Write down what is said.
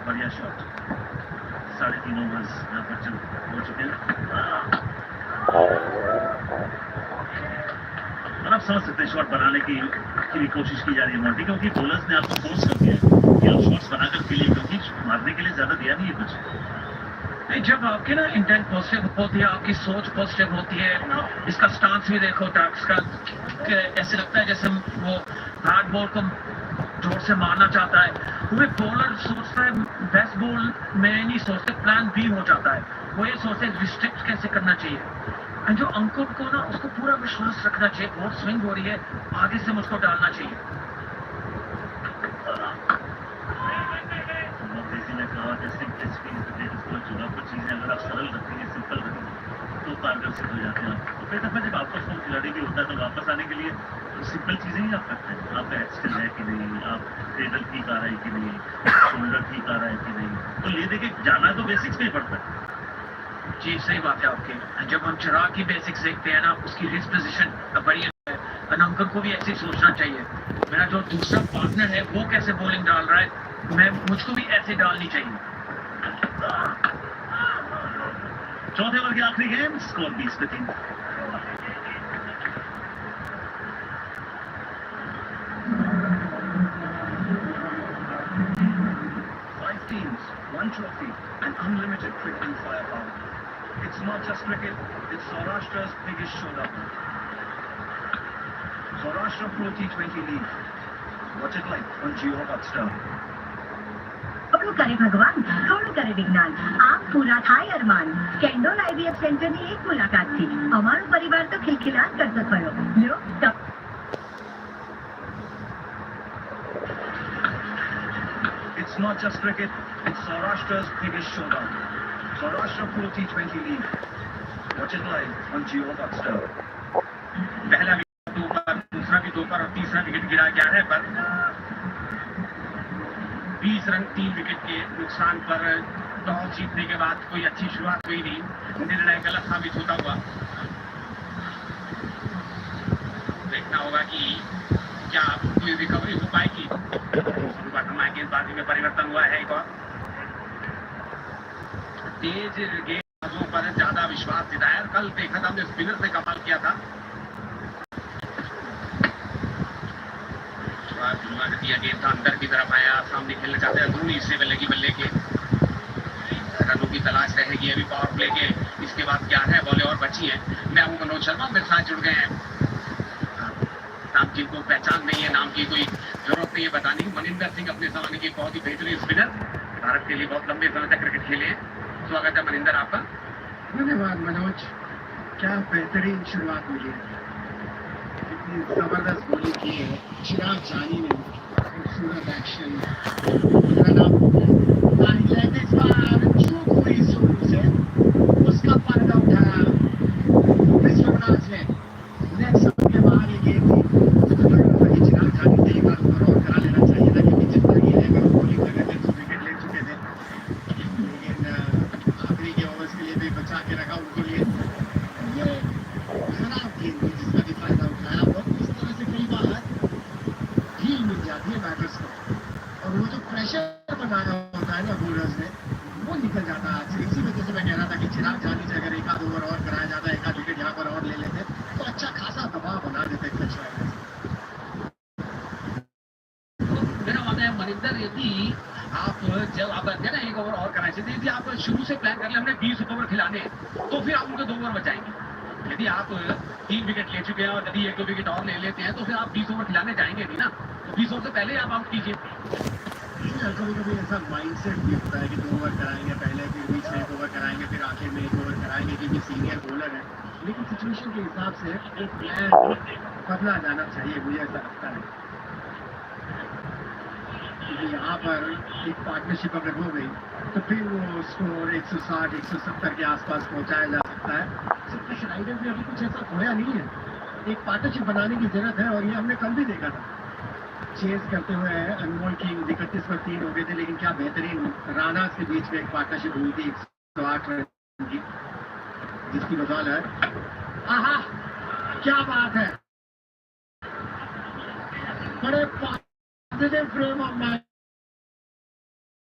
बढ़िया shot. 3.5 overs यहाँ पर चल हो चुके हैं और आप समझ सकते हैं शॉट बनाने की कोशिश की जा रही है मोंटी, क्योंकि बॉलर्स ने आपको फोर्स कर दिया कि आप शॉट्स बनाकर खेलिए, क्योंकि मारने के लिए ज्यादा दिया नहीं है कुछ। जब आपकी ना इंटेंट पॉजिटिव होती है, आपकी सोच पॉजिटिव होती है, इसका स्टांस भी देखो टैक्स का, ऐसे लगता है जैसे वो हार्ड बॉल को जोर से मारना चाहता है। वो बॉलर सोचता है बेस्ट बॉल में नहीं सोचते, प्लान बी हो जाता है। वो ये सोचते हैं रिस्ट्रिक्ट कैसे करना चाहिए। जो अंकुर को ना उसको पूरा विश्वास रखना चाहिए, बहुत स्विंग हो रही है, आगे से मुझको डालना चाहिए। अगर आप सरल रखेंगे, सिंपल रखेंगे तो कारगर सिद्ध हो जाते हैं। तो कई दफा जब आपका फोन खिलाड़ी भी होता है तो वापस आने के लिए सिंपल चीजें ही आप करते हैं। आपका एक्सटेंड है कि नहीं, आप टेबल ठीक आ रहा है कि नहीं, शोल्डर ठीक आ रहा है कि नहीं, तो ले दे के जाना तो बेसिक्स में ही पड़ता है। जी सही बात है आपकी। जब हम चिराग की बेसिक्स देखते हैं ना, उसकी रिस्ट पोजीशन बढ़िया है, अंकुर को भी ऐसे ही सोचना चाहिए। मेरा जो दूसरा पार्टनर है वो कैसे बॉलिंग डाल रहा है, मुझको भी ऐसे डालनी चाहिए। चौथे ओवर के आखिरी गेम, स्कोर 20 पे 3। teams, one trophy, and unlimited cricket firepower. It's not just cricket, it's Saurashtra's biggest showdown. Saurashtra Pro T20 League. Watch it live on Jio Hotstar. થોડું કરે ભગવાન, થોડું કરે વિજ્ઞાન, આમ પૂરા થાય અરમાન. કેન્ડોલ આઈવીએફ સેન્ટરની એક મુલાકાતથી અમારો પરિવાર તો ખિલખિલાટ કરતો થયો. લ્યો It's not just cricket, it's Saurashtra's biggest showdown. Saurashtra Pro T20 League. Watch it live on Jio Hotstar. पहला विकेट 2 पर, दूसरा भी 2 पर और तीसरा विकेट गिरा 11 पर। 20 रन 3 विकेट के नुकसान पर टॉस जीतने के बाद कोई अच्छी शुरुआत हुई नहीं, निर्णय गलत साबित होता हुआ। देखना होगा कि क्या कोई रिकवरी हो पाएगी। गेंदबाजी में परिवर्तन हुआ है एक और। तेज गेंदबाजों पर ज्यादा विश्वास दिलाया। कल देखा था हमने स्पिनर से कमाल किया था। गेंद था अंदर की तरफ आया, सामने खेलना चाहते हैं अंदरूनी हिस्से में लगी बल्ले के। रनों की तलाश रहेगी अभी पावर प्ले के। इसके बाद 11 बॉलें और बची हैं। मैं हूं मनोज शर्मा, मेरे साथ जुड़ गए हैं नाम जिनको पहचान नहीं है, नाम की कोई जरूरत नहीं है बताने की। मनिंदर सिंह अपने जमाने के बहुत ही बेहतरीन स्पिनर, भारत के लिए बहुत लंबे समय तक क्रिकेट खेले हैं। स्वागत है मनिंदर आपका। धन्यवाद मनोज, क्या बेहतरीन शुरुआत हुई है, इतनी जबरदस्त बोलिंग की है चिराग जानी ने, खूबसूरत एक्शन, रन अप, इस बार चूक हुई शुरू से, उसका फायदा उठाया विश्वनाथ ने। नेक्स्ट के बाद ये गेम थी, चिराग जानी ने एक बार ओवर और करा लेना चाहिए था, क्योंकि जितना ये है अगर बॉलिंग लगे थे तो विकेट ले चुके थे, लेकिन आखिरी के ओवर्स के लिए भी बचा के रखा उनको लिए। ये खराब गेम थी जिसका भी फायदा उठाया, और इस तरह से कई बार ढील मिल जाती है बैटर्स को, और वो जो प्रेशर बनाया होता है ना बॉलर्स ने, वो निकल जाता है। इसी वजह से मैं कह रहा था कि चिराग जानी से अगर एक आध ओवर और कराया जाता, एक आध विकेट यहाँ पर और ले लेते तो अच्छा खासा दबाव बना देते क्लच राइडर्स। मेरा मानना है मनिंदर, यदि आप जब आप कहते हैं ना एक ओवर और कराए, यदि आप शुरू से प्लान कर ले हमने 20 ओवर खिलाने, तो फिर आप उनको 2 ओवर बचाएंगे। यदि आप 3 विकेट ले चुके हैं और यदि 1-2 विकेट और ले लेते हैं तो फिर आप 20 ओवर खिलाने जाएंगे नहीं ना, तो 20 ओवर से पहले आप आउट कीजिए। कभी कभी ऐसा माइंडसेट भी होता है कि 2 ओवर कराएंगे पहले, फिर बीच में 1 ओवर कराएंगे, फिर आखिर में 1 ओवर कराएंगे क्योंकि सीनियर बॉलर है। लेकिन सिचुएशन के हिसाब से एक प्लान बदला जाना चाहिए, मुझे ऐसा लगता है। क्योंकि यहाँ पर एक पार्टनरशिप अगर हो गई तो फिर वो स्कोर 160-170 के आसपास पहुंचाया जा सकता है। सतीश राइडर में अभी कुछ ऐसा खोया नहीं है, एक पार्टनरशिप बनाने की जरूरत है, और ये हमने कल भी देखा था। चेस करते हुए अनमोल किंग 31 पर 3 हो गए थे, लेकिन क्या बेहतरीन राना के बीच में एक पार्टनरशिप हुई थी 108 रन की, जिसकी बदौलत आहा क्या बात है, बड़े पॉजिटिव फ्रेम ऑफ माइंड